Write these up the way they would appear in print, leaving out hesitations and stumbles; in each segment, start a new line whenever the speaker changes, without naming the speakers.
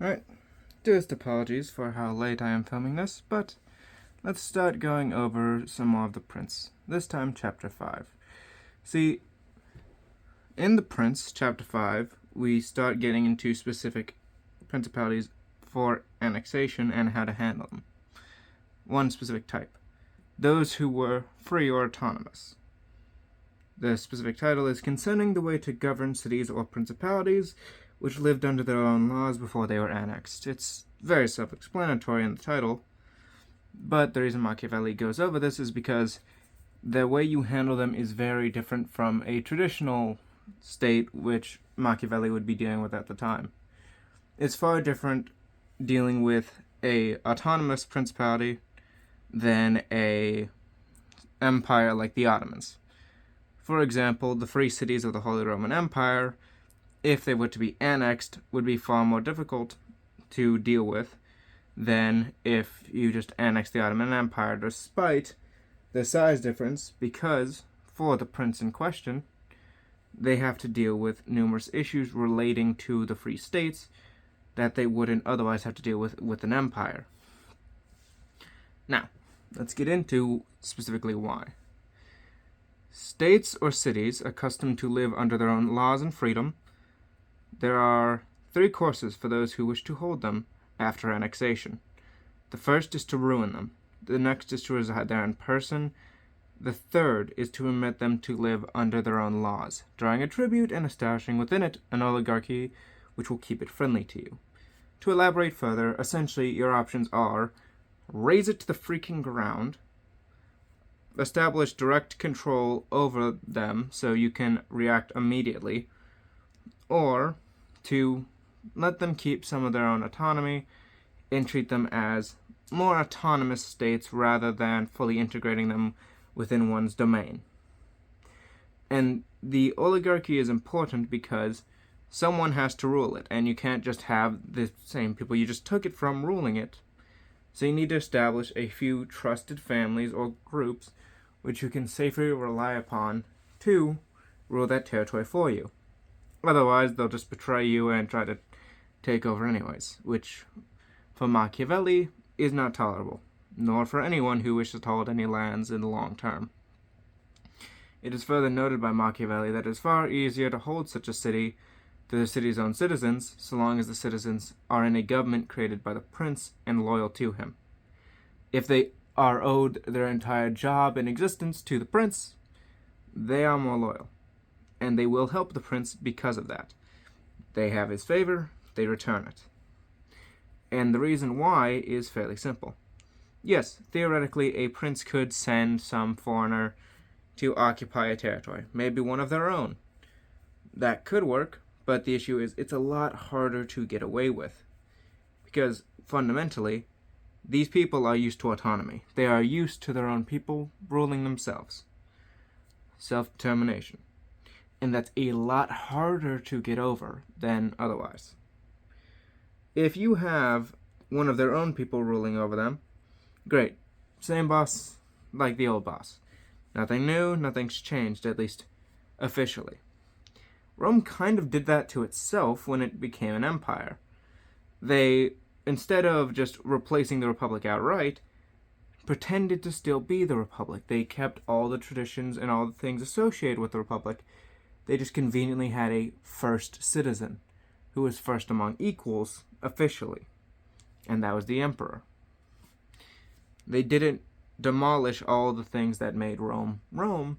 Alright, dearest apologies for how late I am filming this, but let's start going over some more of The Prince. This time, Chapter 5. See, in The Prince, Chapter 5, we start getting into specific principalities for annexation and how to handle them. One specific type. Those who were free or autonomous. The specific title is Concerning the Way to Govern Cities or Principalities which lived under their own laws before they were annexed. It's very self-explanatory in the title, but the reason Machiavelli goes over this is because the way you handle them is very different from a traditional state which Machiavelli would be dealing with at the time. It's far different dealing with a autonomous principality than a empire like the Ottomans. For example, the free cities of the Holy Roman Empire, if they were to be annexed, would be far more difficult to deal with than if you just annex the Ottoman Empire, despite the size difference, because for the prince in question, they have to deal with numerous issues relating to the free states that they wouldn't otherwise have to deal with an empire. Now, let's get into specifically why. States or cities accustomed to live under their own laws and freedom, there are 3 courses for those who wish to hold them after annexation. The first is to ruin them. The next is to reside there in person. The third is to permit them to live under their own laws, drawing a tribute and establishing within it an oligarchy which will keep it friendly to you. To elaborate further, essentially your options are raze it to the freaking ground, establish direct control over them so you can react immediately, or to let them keep some of their own autonomy and treat them as more autonomous states rather than fully integrating them within one's domain. And the oligarchy is important because someone has to rule it, and you can't just have the same people you just took it from ruling it. So you need to establish a few trusted families or groups which you can safely rely upon to rule that territory for you. Otherwise, they'll just betray you and try to take over anyways, which, for Machiavelli, is not tolerable, nor for anyone who wishes to hold any lands in the long term. It is further noted by Machiavelli that it is far easier to hold such a city to the city's own citizens, so long as the citizens are in a government created by the prince and loyal to him. If they are owed their entire job and existence to the prince, they are more loyal, and they will help the prince because of that. They have his favor, they return it. And the reason why is fairly simple. Yes, theoretically, a prince could send some foreigner to occupy a territory, maybe one of their own. That could work, but the issue is it's a lot harder to get away with. Because, fundamentally, these people are used to autonomy. They are used to their own people ruling themselves. Self-determination. And that's a lot harder to get over than otherwise. If you have one of their own people ruling over them, great. Same boss like the old boss. Nothing new, nothing's changed, at least officially. Rome kind of did that to itself when it became an empire. They, instead of just replacing the Republic outright, pretended to still be the Republic. They kept all the traditions and all the things associated with the Republic. They just conveniently had a first citizen, who was first among equals, officially. And that was the emperor. They didn't demolish all the things that made Rome Rome.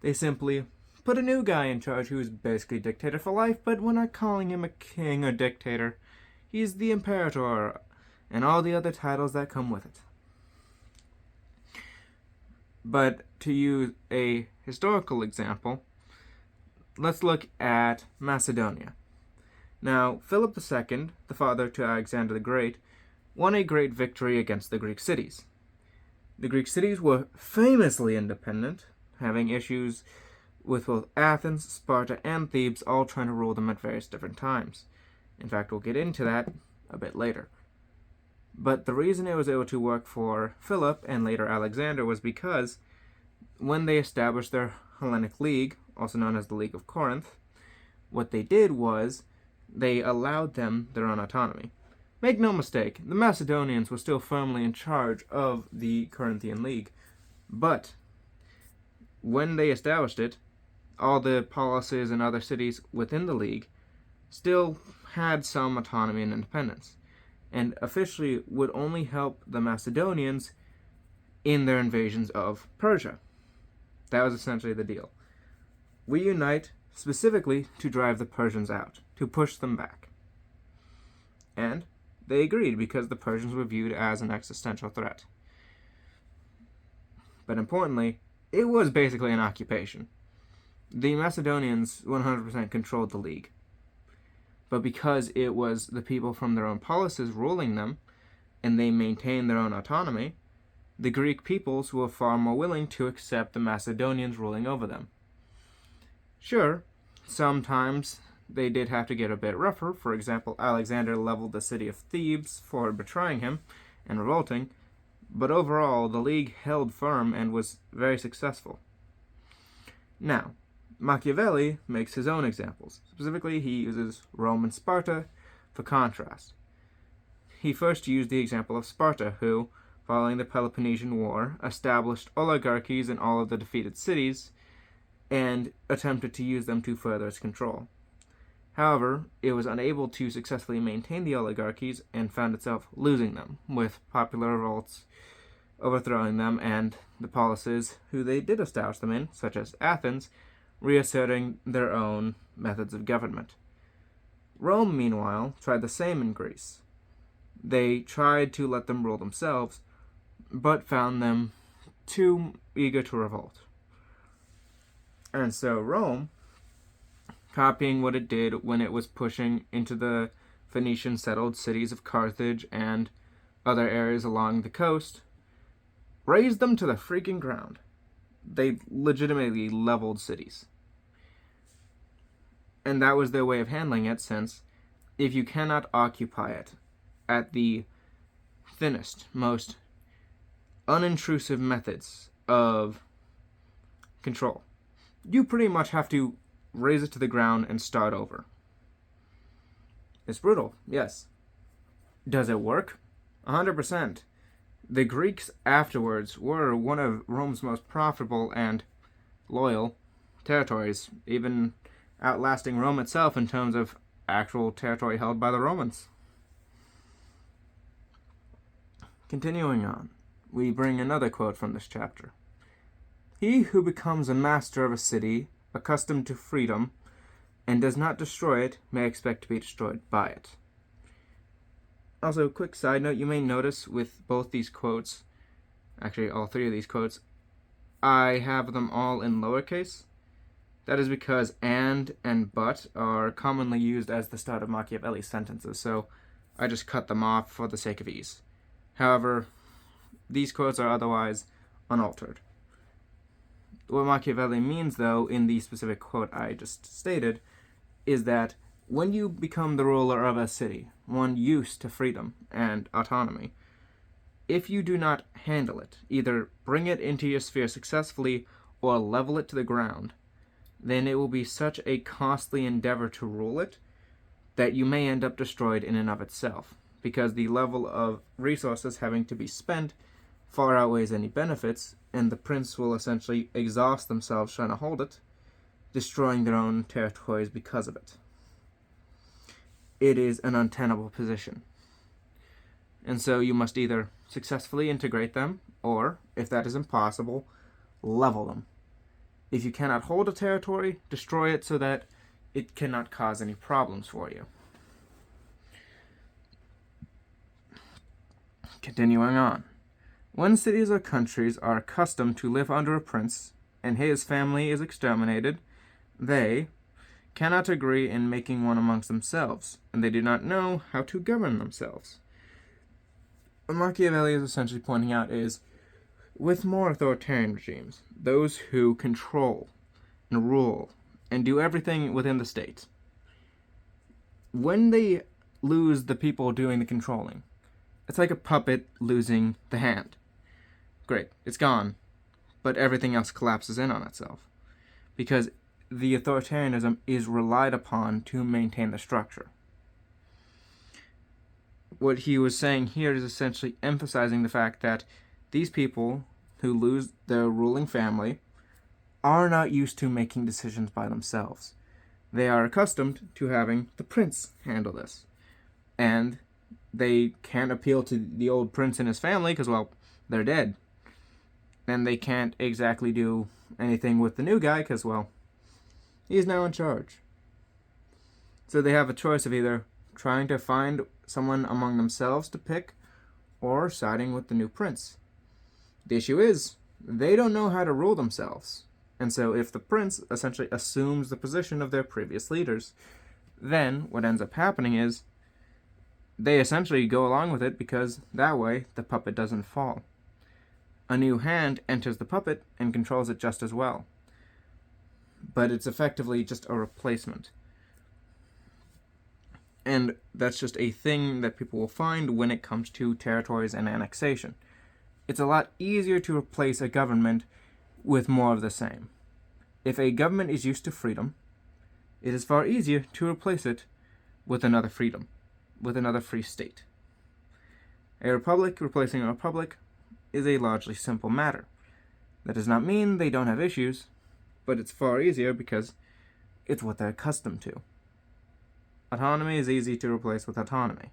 They simply put a new guy in charge who was basically dictator for life, but we're not calling him a king or dictator. He's the imperator, and all the other titles that come with it. But to use a historical example, let's look at Macedonia. Now, Philip II, the father to Alexander the Great, won a great victory against the Greek cities. The Greek cities were famously independent, having issues with both Athens, Sparta, and Thebes all trying to rule them at various different times. In fact, we'll get into that a bit later. But the reason it was able to work for Philip and later Alexander was because when they established their Hellenic League, also known as the League of Corinth, what they did was they allowed them their own autonomy. Make no mistake, the Macedonians were still firmly in charge of the Corinthian League, but when they established it, all the policies in other cities within the league still had some autonomy and independence, and officially would only help the Macedonians in their invasions of Persia. That was essentially the deal. We unite specifically to drive the Persians out, to push them back. And they agreed because the Persians were viewed as an existential threat. But importantly, it was basically an occupation. The Macedonians 100% controlled the league. But because it was the people from their own policies ruling them, and they maintained their own autonomy, the Greek peoples were far more willing to accept the Macedonians ruling over them. Sure, sometimes they did have to get a bit rougher. For example, Alexander leveled the city of Thebes for betraying him and revolting, but overall the league held firm and was very successful. Now, Machiavelli makes his own examples. Specifically, he uses Rome and Sparta for contrast. He first used the example of Sparta, who, following the Peloponnesian War, established oligarchies in all of the defeated cities and attempted to use them to further its control. However, it was unable to successfully maintain the oligarchies and found itself losing them, with popular revolts overthrowing them and the policies who they did establish them in, such as Athens, reasserting their own methods of government. Rome, meanwhile, tried the same in Greece. They tried to let them rule themselves, but found them too eager to revolt. And so Rome, copying what it did when it was pushing into the Phoenician-settled cities of Carthage and other areas along the coast, razed them to the freaking ground. They legitimately leveled cities. And that was their way of handling it, since if you cannot occupy it at the thinnest, most unintrusive methods of control, you pretty much have to raze it to the ground and start over. It's brutal, yes. Does it work? 100%. The Greeks afterwards were one of Rome's most profitable and loyal territories, even outlasting Rome itself in terms of actual territory held by the Romans. Continuing on, we bring another quote from this chapter. He who becomes a master of a city, accustomed to freedom, and does not destroy it, may expect to be destroyed by it. Also, quick side note, you may notice with both these quotes, actually all three of these quotes, I have them all in lowercase. That is because and but are commonly used as the start of Machiavelli's sentences, so I just cut them off for the sake of ease. However, these quotes are otherwise unaltered. What Machiavelli means, though, in the specific quote I just stated, is that when you become the ruler of a city, one used to freedom and autonomy, if you do not handle it, either bring it into your sphere successfully or level it to the ground, then it will be such a costly endeavor to rule it that you may end up destroyed in and of itself, because the level of resources having to be spent far outweighs any benefits, and the prince will essentially exhaust themselves trying to hold it, destroying their own territories because of it. It is an untenable position. And so you must either successfully integrate them, or, if that is impossible, level them. If you cannot hold a territory, destroy it so that it cannot cause any problems for you. Continuing on. When cities or countries are accustomed to live under a prince, and his family is exterminated, they cannot agree in making one amongst themselves, and they do not know how to govern themselves. What Machiavelli is essentially pointing out is, with more authoritarian regimes, those who control and rule and do everything within the state, when they lose the people doing the controlling, it's like a puppet losing the hand. Great, it's gone, but everything else collapses in on itself, because the authoritarianism is relied upon to maintain the structure. what he was saying here is essentially emphasizing the fact that these people who lose their ruling family are not used to making decisions by themselves. They are accustomed to having the prince handle this. And they can't appeal to the old prince and his family because, well, they're dead. And they can't exactly do anything with the new guy because, well, he's now in charge. So they have a choice of either trying to find someone among themselves to pick or siding with the new prince. The issue is, they don't know how to rule themselves. And so if the prince essentially assumes the position of their previous leaders, then what ends up happening is they essentially go along with it because that way the puppet doesn't fall. A new hand enters the puppet and controls it just as well. But it's effectively just a replacement. And that's just a thing that people will find when it comes to territories and annexation. It's a lot easier to replace a government with more of the same. If a government is used to freedom, it is far easier to replace it with another freedom, with another free state. A republic replacing a republic is a largely simple matter. That does not mean they don't have issues, but it's far easier because it's what they're accustomed to. Autonomy is easy to replace with autonomy.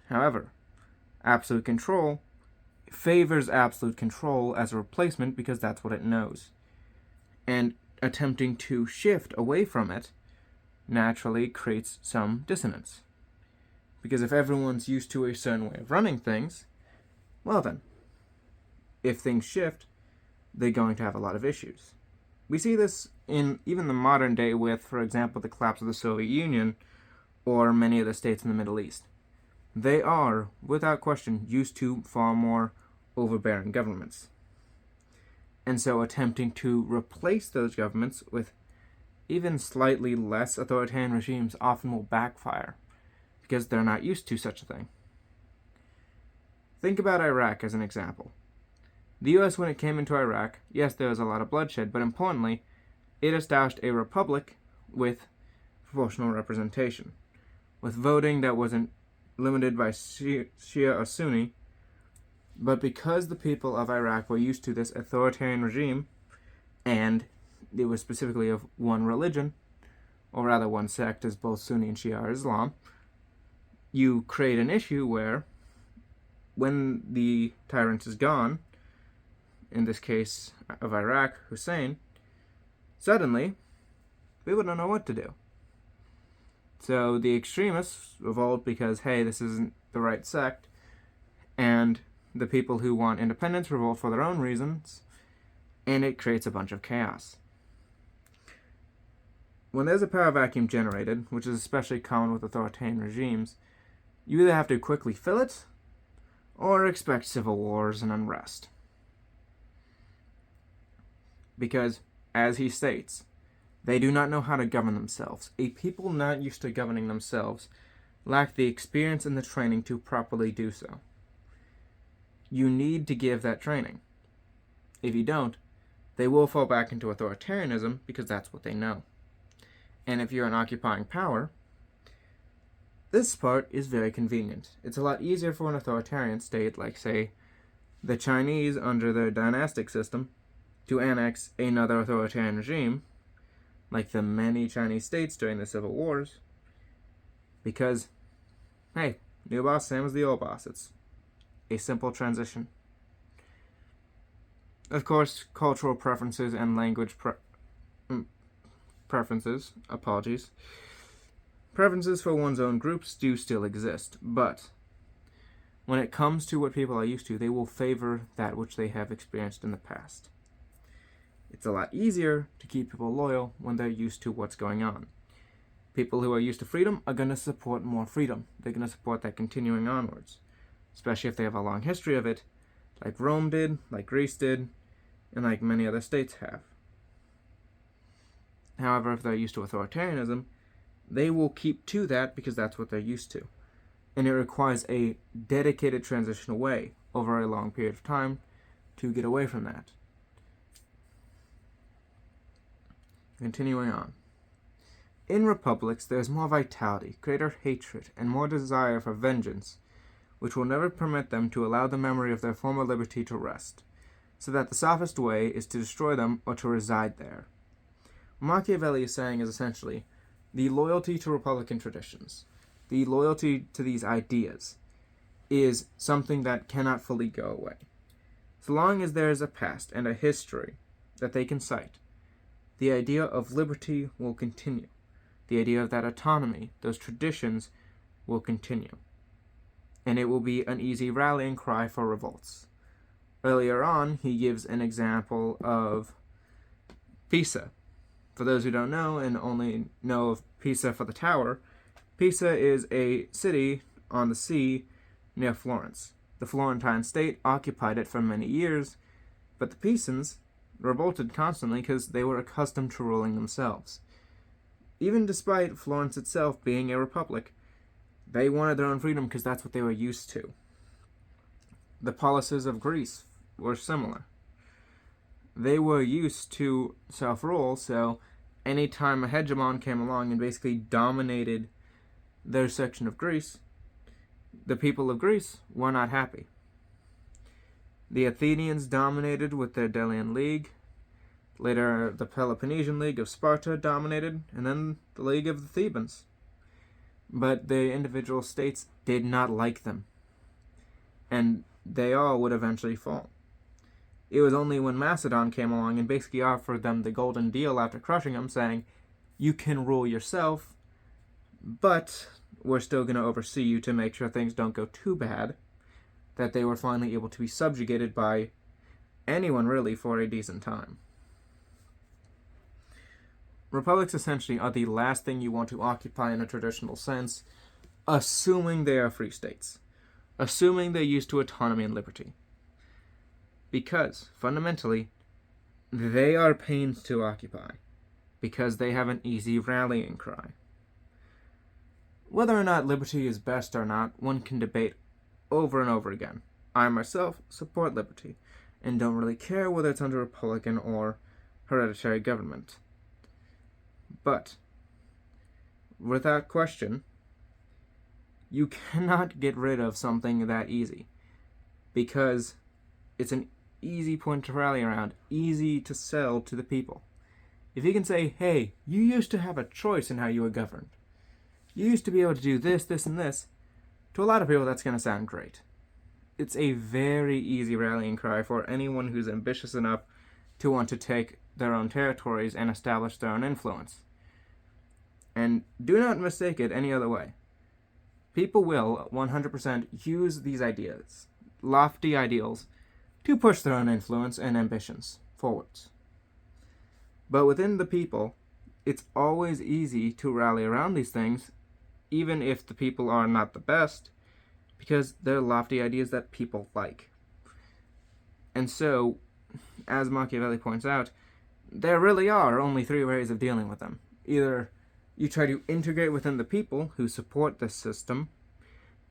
However, absolute control favors absolute control as a replacement because that's what it knows. And attempting to shift away from it naturally creates some dissonance. Because if everyone's used to a certain way of running things, well then, if things shift, they're going to have a lot of issues. We see this in even the modern day with, for example, the collapse of the Soviet Union or many of the states in the Middle East. They are, without question, used to far more overbearing governments. And so attempting to replace those governments with even slightly less authoritarian regimes often will backfire because they're not used to such a thing. Think about Iraq as an example. The US, when it came into Iraq, yes, there was a lot of bloodshed, but importantly, it established a republic with proportional representation, with voting that wasn't limited by Shia or Sunni, but because the people of Iraq were used to this authoritarian regime, and it was specifically of one religion, or rather one sect, as both Sunni and Shia are Islam, you create an issue where, when the tyrant is gone, in this case of Iraq, Hussein, suddenly, people don't know what to do. So the extremists revolt because, hey, this isn't the right sect, and the people who want independence revolt for their own reasons, and it creates a bunch of chaos. When there's a power vacuum generated, which is especially common with authoritarian regimes, you either have to quickly fill it, or expect civil wars and unrest. Because, as he states, they do not know how to govern themselves. A people not used to governing themselves lack the experience and the training to properly do so. You need to give that training. If you don't, they will fall back into authoritarianism because that's what they know. And if you're an occupying power, this part is very convenient. It's a lot easier for an authoritarian state, like, say, the Chinese under their dynastic system, to annex another authoritarian regime, like the many Chinese states during the civil wars, because, hey, new boss, same as the old boss. It's a simple transition. Of course, cultural preferences and language preferences for one's own groups do still exist, but when it comes to what people are used to, they will favor that which they have experienced in the past. It's a lot easier to keep people loyal when they're used to what's going on. People who are used to freedom are going to support more freedom. They're going to support that continuing onwards, especially if they have a long history of it, like Rome did, like Greece did, and like many other states have. However, if they're used to authoritarianism, they will keep to that because that's what they're used to. And it requires a dedicated transition away over a long period of time to get away from that. Continuing on. In republics, there is more vitality, greater hatred, and more desire for vengeance, which will never permit them to allow the memory of their former liberty to rest, so that the softest way is to destroy them or to reside there. What Machiavelli is saying is essentially the loyalty to republican traditions, the loyalty to these ideas, is something that cannot fully go away. So long as there is a past and a history that they can cite, the idea of liberty will continue. The idea of that autonomy, those traditions, will continue. And it will be an easy rallying cry for revolts. Earlier on, he gives an example of Pisa. For those who don't know and only know of Pisa for the tower, Pisa is a city on the sea near Florence. The Florentine state occupied it for many years, but the Pisans revolted constantly because they were accustomed to ruling themselves. Even despite Florence itself being a republic, they wanted their own freedom because that's what they were used to. The policies of Greece were similar. They were used to self-rule, so anytime a hegemon came along and basically dominated their section of Greece, the people of Greece were not happy. The Athenians dominated with their Delian League. Later, the Peloponnesian League of Sparta dominated, and then the League of the Thebans. But the individual states did not like them, and they all would eventually fall. It was only when Macedon came along and basically offered them the golden deal after crushing them, saying, you can rule yourself, but we're still going to oversee you to make sure things don't go too bad, that they were finally able to be subjugated by anyone really for a decent time. Republics essentially are the last thing you want to occupy in a traditional sense, assuming they are free states, assuming they're used to autonomy and liberty. Because, fundamentally, they are pains to occupy, because they have an easy rallying cry. Whether or not liberty is best or not, one can debate over and over again. I myself support liberty, and don't really care whether it's under republican or hereditary government. But, without question, you cannot get rid of something that easy, because it's an easy point to rally around, easy to sell to the people. If you can say, hey, you used to have a choice in how you were governed. You used to be able to do this, this, and this. To a lot of people, that's going to sound great. It's a very easy rallying cry for anyone who's ambitious enough to want to take their own territories and establish their own influence. And do not mistake it any other way. People will 100% use these ideas, lofty ideals, to push their own influence and ambitions forwards. But within the people, it's always easy to rally around these things, even if the people are not the best, because they're lofty ideas that people like. And so, as Machiavelli points out, there really are only three ways of dealing with them. Either you try to integrate within the people who support this system,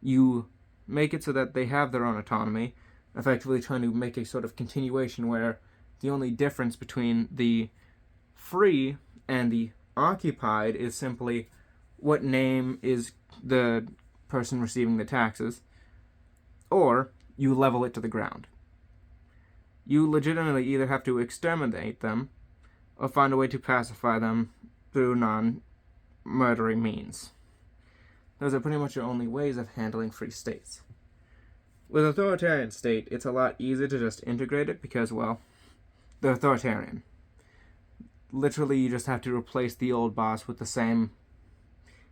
you make it so that they have their own autonomy, effectively trying to make a sort of continuation where the only difference between the free and the occupied is simply what name is the person receiving the taxes, or you level it to the ground. You legitimately either have to exterminate them or find a way to pacify them through non-murdering means. Those are pretty much your only ways of handling free states. With an authoritarian state, it's a lot easier to just integrate it because, well, they're authoritarian. Literally, you just have to replace the old boss with the same,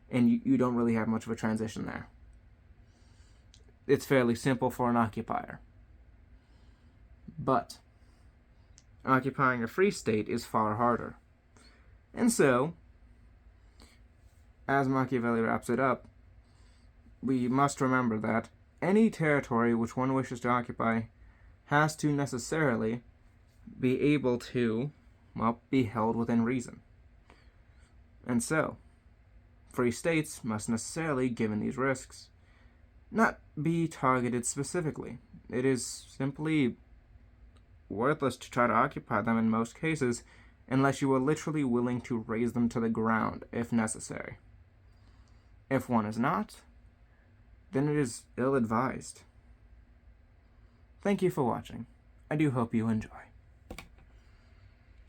and you don't really have much of a transition there. It's fairly simple for an occupier. But occupying a free state is far harder. And so, as Machiavelli wraps it up, we must remember that any territory which one wishes to occupy has to necessarily be able to, well, be held within reason. And so, free states must necessarily, given these risks, not be targeted specifically. It is simply worthless to try to occupy them in most cases unless you are literally willing to raze them to the ground if necessary. If one is not, then it is ill-advised. Thank you for watching. I do hope you enjoy.